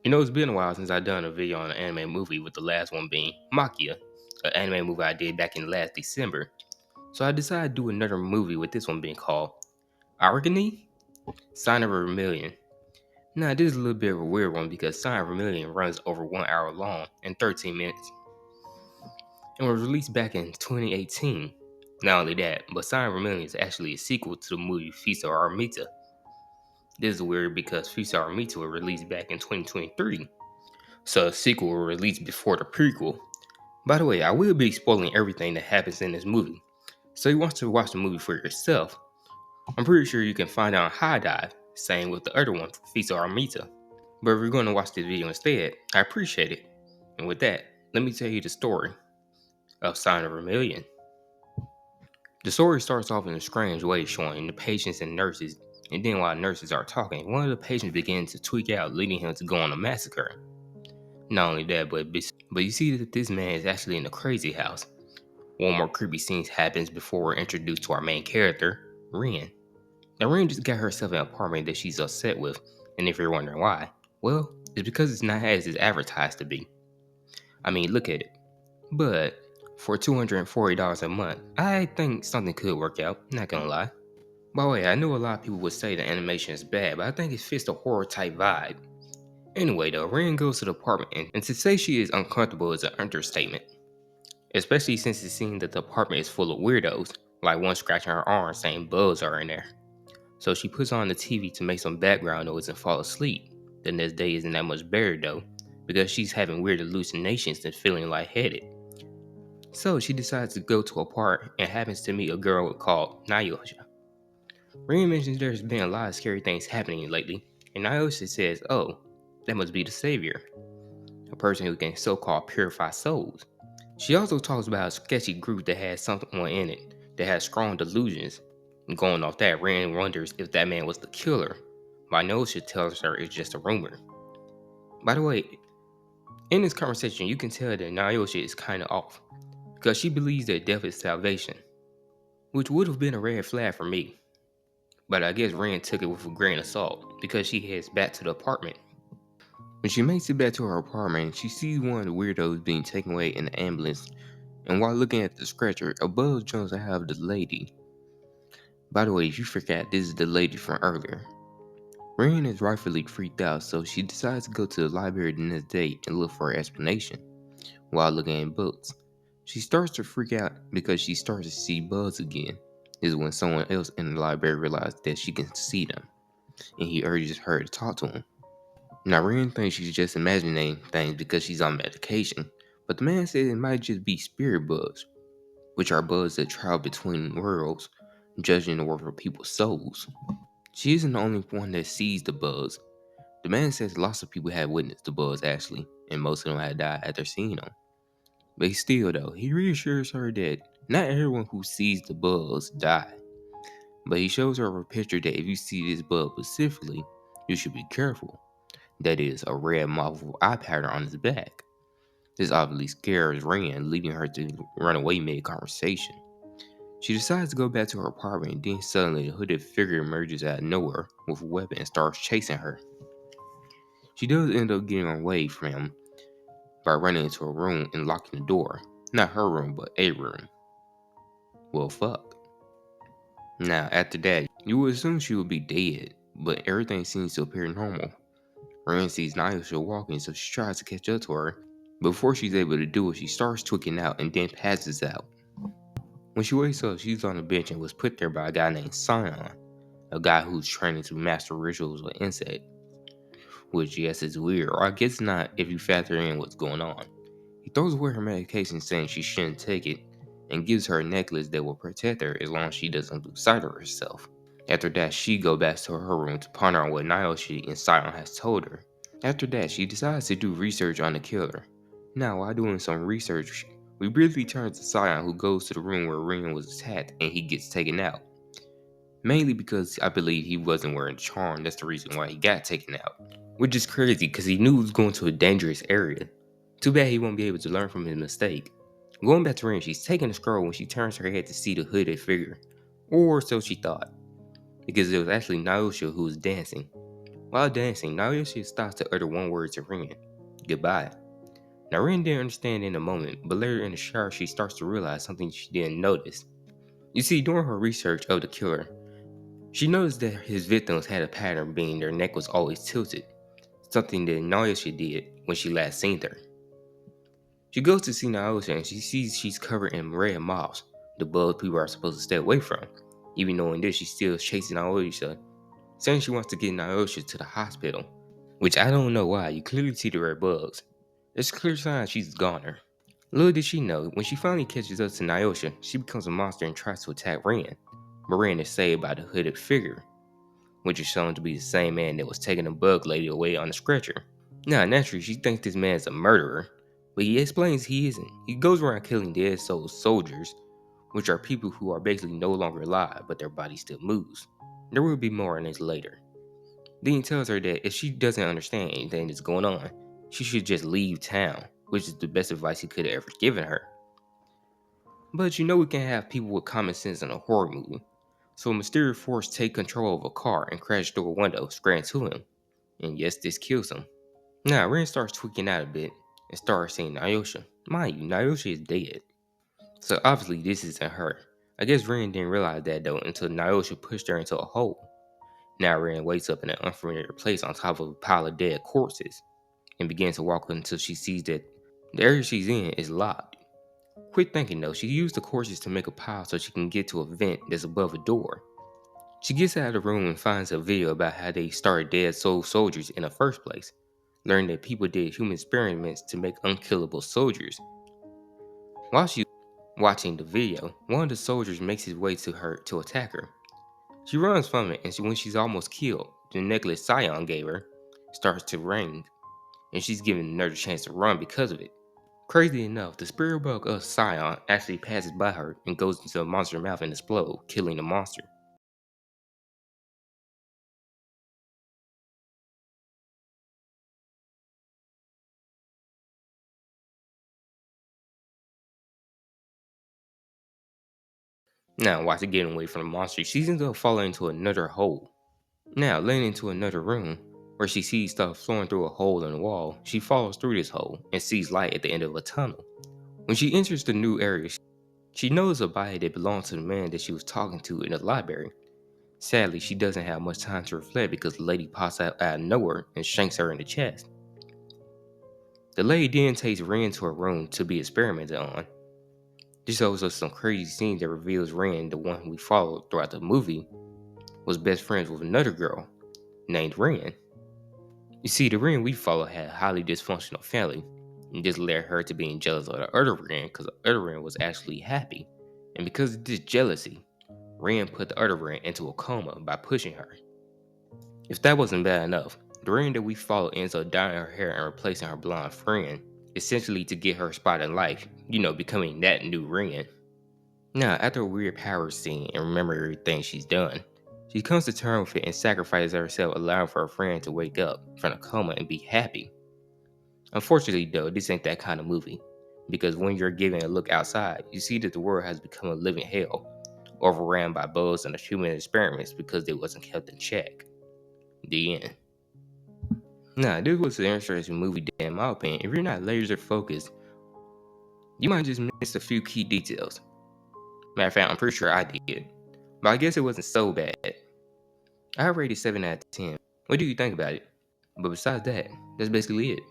It's been a while since I've done a video on an anime movie, with the last one being Makia, an anime movie I did back in last December. So I decided to do another movie with this one being called Aragami, Sign of Vermillion. Now, this is a little bit of a weird one because Sign of Vermillion runs over 1 hour long and 13 minutes and was released back in 2018. Not only that, but Sign of Vermillion is actually a sequel to the movie Fisa Armita. This is weird because Fisa Armita was released back in 2023, so the sequel was released before the prequel. By the way, I will be spoiling everything that happens in this movie, so you want to watch the movie for yourself. I'm pretty sure you can find out on HiDive, same with the other one, Fisa Armita. But if you're going to watch this video instead, I appreciate it. And with that, let me tell you the story of Sign of Vermillion. The story starts off in a strange way, showing the patients and nurses, and then while nurses are talking, one of the patients begins to tweak out, leading him to go on a massacre. Not only that, but you see that this man is actually in a crazy house. One more creepy scene happens before we're introduced to our main character, Ren. Now, Ren just got herself an apartment that she's upset with, and if you're wondering why, well, it's because it's not as it's advertised to be. I mean, look at it. But for $240 a month, I think something could work out, not gonna lie. By the way, I know a lot of people would say the animation is bad, but I think it fits the horror type vibe. Anyway though, Ren goes to the apartment, and to say she is uncomfortable is an understatement. Especially since it seems that the apartment is full of weirdos, like one scratching her arm saying bugs are in there. So she puts on the TV to make some background noise and fall asleep. The next day isn't that much better though, because she's having weird hallucinations and feeling lightheaded. So she decides to go to a park and happens to meet a girl called Nyosha. Rin mentions there's been a lot of scary things happening lately, and Nyosha says, oh, that must be the savior, a person who can so-called purify souls. She also talks about a sketchy group that has someone in it that has strong delusions. And going off that, Rand wonders if that man was the killer. But Nyosha tells her it's just a rumor. By the way, in this conversation, you can tell that Nyosha is kinda off, because she believes that death is salvation, which would have been a red flag for me. But I guess Rand took it with a grain of salt, because she heads back to the apartment. When she makes it back to her apartment, she sees one of the weirdos being taken away in the ambulance, and while looking at the stretcher, a buzz jumps out of the lady. By the way, if you forgot, this is the lady from earlier. Ren is rightfully freaked out, so she decides to go to the library the next day and look for an explanation. While looking in books, she starts to freak out because she starts to see Buzz again. This is when someone else in the library realizes that she can see them, and he urges her to talk to him. Now, Ren thinks she's just imagining things because she's on medication, but the man says it might just be spirit bugs, which are bugs that travel between worlds, judging the work of people's souls. She isn't the only one that sees the bugs. The man says lots of people have witnessed the bugs actually, and most of them had died after seeing them. But still though, he reassures her that not everyone who sees the bugs die. But he shows her a picture that if you see this bug specifically, you should be careful. That is a red moth with eye pattern on its back. This obviously scares Ren, leading her to run away mid-conversation. She decides to go back to her apartment, and then suddenly a hooded figure emerges out of nowhere with a weapon and starts chasing her. She does end up getting away from him by running into a room and locking the door. Not her room, but a room. Well, fuck. Now, after that, you would assume she would be dead, but everything seems to appear normal. Ren sees Nyosha walking, so she tries to catch up to her. Before she's able to do it, she starts tweaking out and then passes out. When she wakes up, she's on the bench and was put there by a guy named Sion, a guy who's training to master rituals with insects. Which, yes, is weird, or I guess not if you factor in what's going on. He throws away her medication saying she shouldn't take it, and gives her a necklace that will protect her as long as she doesn't lose sight of herself. After that, she goes back to her room to ponder on what Naoshi and Sion has told her. After that, she decides to do research on the killer. Now, while doing some research, we briefly turn to Sion, who goes to the room where Ren was attacked and he gets taken out. Mainly because I believe he wasn't wearing the charm, that's the reason why he got taken out. Which is crazy because he knew he was going to a dangerous area. Too bad he won't be able to learn from his mistake. Going back to Ren, she's taking a scroll when she turns her head to see the hooded figure. Or so she thought. Because it was actually Naosha who was dancing. While dancing, Naoshi stops to utter one word to Rin: goodbye. Now, Rin didn't understand in the moment, but later in the shower, she starts to realize something she didn't notice. You see, during her research of the killer, she noticed that his victims had a pattern being their neck was always tilted, something that Naoshi did when she last seen her. She goes to see Naoshi and she sees she's covered in red moths, the bugs people are supposed to stay away from. Even knowing this, she's still chasing Naoshi, saying she wants to get Naoshi to the hospital. Which I don't know why, you clearly see the red bugs. It's a clear sign she's a goner. Little did she know, when she finally catches up to Naoshi, she becomes a monster and tries to attack Ren. But Ren is saved by the hooded figure, which is shown to be the same man that was taking the bug lady away on the stretcher. Now, naturally, she thinks this man is a murderer, but he explains he isn't. He goes around killing dead soul soldiers, which are people who are basically no longer alive, but their body still moves. There will be more on this later. Then he tells her that if she doesn't understand anything that's going on, she should just leave town, which is the best advice he could have ever given her. But you know we can't have people with common sense in a horror movie. So a mysterious force take control of a car and crash through a window straight into him. And yes, this kills him. Now Ren starts tweaking out a bit and starts seeing Naoshi. Mind you, Naoshi is dead. So obviously this isn't her. I guess Ren didn't realize that though until Naoshi pushed her into a hole. Now Ren wakes up in an unfamiliar place on top of a pile of dead corpses and begins to walk until she sees that the area she's in is locked. Quick thinking though, she used the corpses to make a pile so she can get to a vent that's above a door. She gets out of the room and finds a video about how they started dead soul soldiers in the first place, learning that people did human experiments to make unkillable soldiers. While she's watching the video, one of the soldiers makes his way to her to attack her. She runs from it, and when she's almost killed, the necklace Sion gave her starts to ring, and she's given another chance to run because of it. Crazy enough, the spirit bug of Sion actually passes by her and goes into the monster's mouth and explodes, killing the monster. Now, while she's getting away from the monster, she ends up falling into another hole. Now, landing into another room, where she sees stuff flowing through a hole in the wall, she falls through this hole and sees light at the end of a tunnel. When she enters the new area, she knows a body that belongs to the man that she was talking to in the library. Sadly, she doesn't have much time to reflect because the lady pops out of nowhere and shanks her in the chest. The lady then takes Ren to her room to be experimented on. This shows us some crazy scene that reveals Ren, the one we followed throughout the movie, was best friends with another girl named Ren. You see, the Ren we follow had a highly dysfunctional family, and this led her to being jealous of the other Ren because the other Ren was actually happy. And because of this jealousy, Ren put the other Ren into a coma by pushing her. If that wasn't bad enough, the Ren that we follow ends up dyeing her hair and replacing her blonde friend, essentially to get her spot in life, becoming that new Ren. Now, after a weird power scene and remember everything she's done, she comes to terms with it and sacrifices herself, allowing for her friend to wake up from a coma and be happy. Unfortunately, though, this ain't that kind of movie, because when you're given a look outside, you see that the world has become a living hell, overran by bugs and human experiments because they wasn't kept in check. The end. Now, this was an interesting movie, in my opinion. If you're not laser focused, you might just miss a few key details. Matter of fact, I'm pretty sure I did. But I guess it wasn't so bad. I rated 7 out of 10. What do you think about it? But besides that, that's basically it.